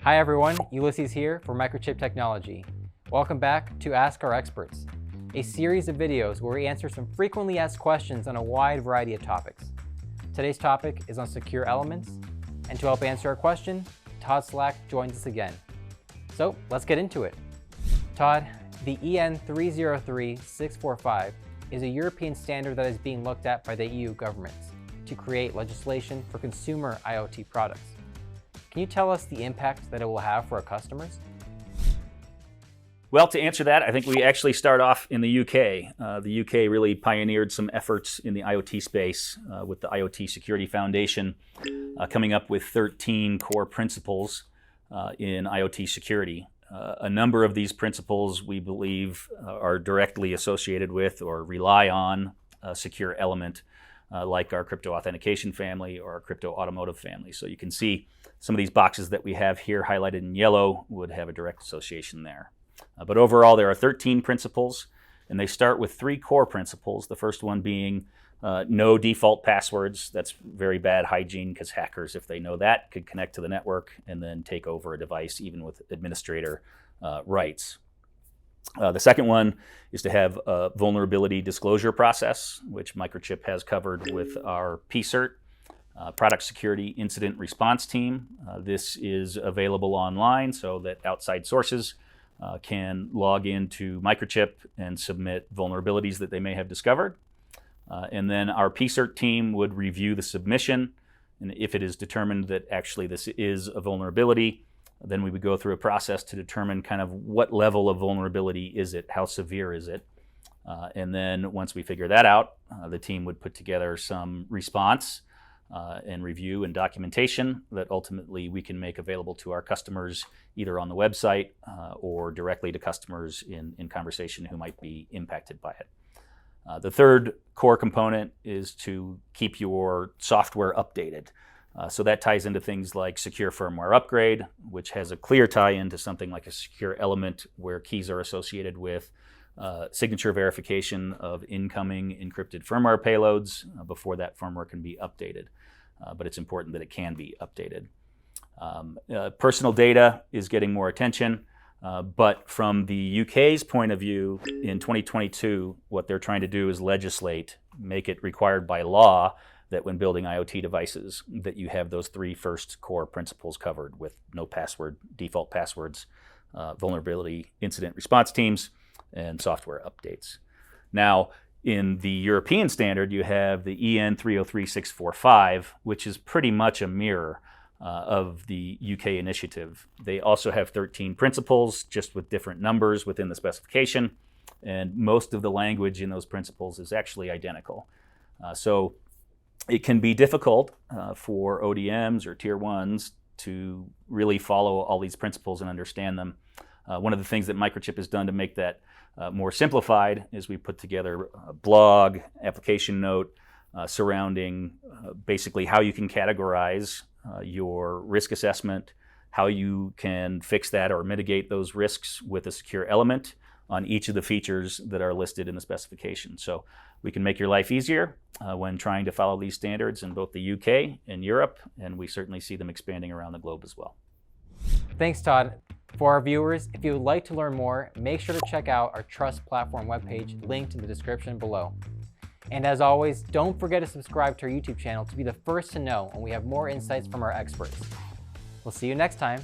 Hi everyone, Ulysses here for Microchip Technology. Welcome back to Ask Our Experts, a series of videos where we answer some frequently asked questions on a wide variety of topics. Today's topic is on secure elements, and to help answer our question, Todd Slack joins us again. So let's get into it. Todd, the EN303645 is a European standard that is being looked at by the EU governments to create legislation for consumer IoT products. Can you tell us the impact that it will have for our customers? Well, to answer that, I think we actually start off in the UK. The UK really pioneered some efforts in the IoT space with the IoT Security Foundation coming up with 13 core principles in IoT security. A number of these principles we believe are directly associated with or rely on a secure element like our crypto authentication family or our crypto automotive family. So you can see some of these boxes that we have here highlighted in yellow would have a direct association there. But overall, there are 13 principles, and they start with three core principles. The first one being no default passwords. That's very bad hygiene because hackers, if they know that, could connect to the network and then take over a device even with administrator rights. The second one is to have a vulnerability disclosure process, which Microchip has covered with our PCERT, Product Security Incident Response Team. This is available online so that outside sources can log into Microchip and submit vulnerabilities that they may have discovered. And then our PCERT team would review the submission, and if it is determined that actually this is a vulnerability, then we would go through a process to determine kind of what level of vulnerability is it, how severe is it. And then once we figure that out, the team would put together some response and review and documentation that ultimately we can make available to our customers either on the website or directly to customers in conversation who might be impacted by it. The third core component is to keep your software updated. So that ties into things like secure firmware upgrade, which has a clear tie-in to something like a secure element where keys are associated with signature verification of incoming encrypted firmware payloads before that firmware can be updated. But it's important that it can be updated. Personal data is getting more attention, but from the UK's point of view, in 2022, what they're trying to do is legislate, make it required by law that when building IoT devices, that you have those three first core principles covered with no password, default passwords, vulnerability incident response teams, and software updates. Now, in the European standard, you have the EN303645, which is pretty much a mirror of the UK initiative. They also have 13 principles, just with different numbers within the specification, and most of the language in those principles is actually identical. So it can be difficult for ODMs or tier ones to really follow all these principles and understand them. One of the things that Microchip has done to make that more simplified is we put together a blog, application note surrounding basically how you can categorize your risk assessment, how you can fix that or mitigate those risks with a secure element on each of the features that are listed in the specification. So we can make your life easier when trying to follow these standards in both the UK and Europe, and we certainly see them expanding around the globe as well. Thanks, Todd. For our viewers, if you would like to learn more, make sure to check out our Trust Platform webpage linked in the description below. And as always, don't forget to subscribe to our YouTube channel to be the first to know when we have more insights from our experts. We'll see you next time.